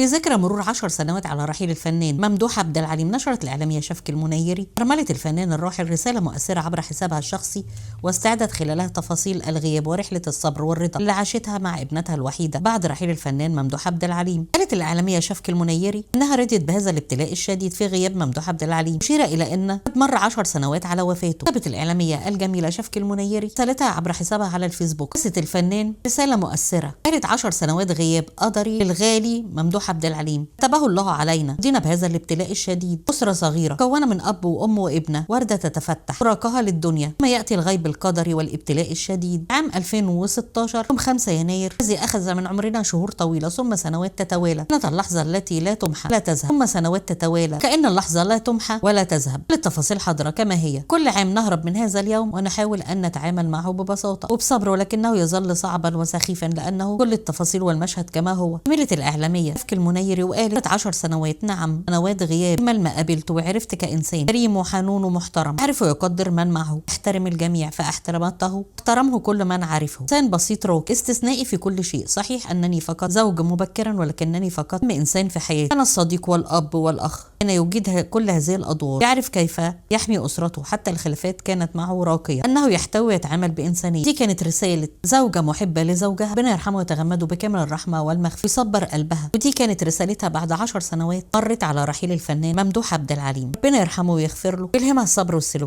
في ذكرى مرور 10 سنوات على رحيل الفنان ممدوح عبد العليم، نشرت الإعلامية شفكي المنيري أرملة الفنان الراحل رسالة مؤثرة عبر حسابها الشخصي، واستعدت خلالها تفاصيل الغياب ورحلة الصبر والرضا اللي عاشتها مع ابنتها الوحيدة بعد رحيل الفنان ممدوح عبد العليم. قالت الإعلامية شفكي المنيري أنها رضيت بهذا الابتلاء الشديد في غياب ممدوح عبد العليم، مشيرة إلى أن قد مر 10 سنوات على وفاته. كتبت الإعلامية الجميلة شفكي المنيري رسالتها عبر حسابها على الفيسبوك، قصة الفنان رسالة مؤثرة. قالت 10 سنوات غياب قدري الغالي ممدوح عبد العليم، كتبه الله علينا، دينا بهذا الابتلاء الشديد. أسرة صغيرة مكونة من أب وأم وابنة، وردة تتفتح فراقها للدنيا، ثم يأتي الغيب القدري والابتلاء الشديد. عام 2016 يوم 5 يناير الذي أخذ من عمرنا شهور طويلة ثم سنوات تتوالى، كانت اللحظة التي لا تمحى لا تذهب، ثم سنوات تتوالى كأن اللحظة لا تمحى ولا تذهب. التفاصيل حاضرة كما هي. كل عام نهرب من هذا اليوم ونحاول أن نتعامل معه ببساطة وبصبر، ولكنه يظل صعبا وسخيفا لأنه كل التفاصيل والمشهد كما هو. كملت الإعلامية شفكي المنيري وقالت 10 سنوات، نعم سنوات غياب، أجمل ما قابلت وعرفت كإنسان كريم وحنون ومحترم، يعرف ويقدر من معه، يحترم الجميع فاحترمته، احترمه كل من عرفه. إنسان بسيط روك، استثنائي في كل شيء. صحيح أنني فقط زوج مبكرا، ولكنني فقط إنسان في حياتي. كان الصديق والأب والأخ، كان يوجد كل هذه الأدوار، يعرف كيف يحمي أسرته، حتى الخلافات كانت معه راقية، أنه يحتوي ويتعامل بإنسانية. دي كانت رسالة زوجة محبة لزوجها، ربنا يرحمه ويتغمده بكامل الرحمة والمغفرة ويصبر قلبها. ودي كانت رسالتها بعد 10 سنوات مرت على رحيل الفنان ممدوح عبد العليم، ربنا يرحمه ويغفر له ويلهمها الصبر والسلوان.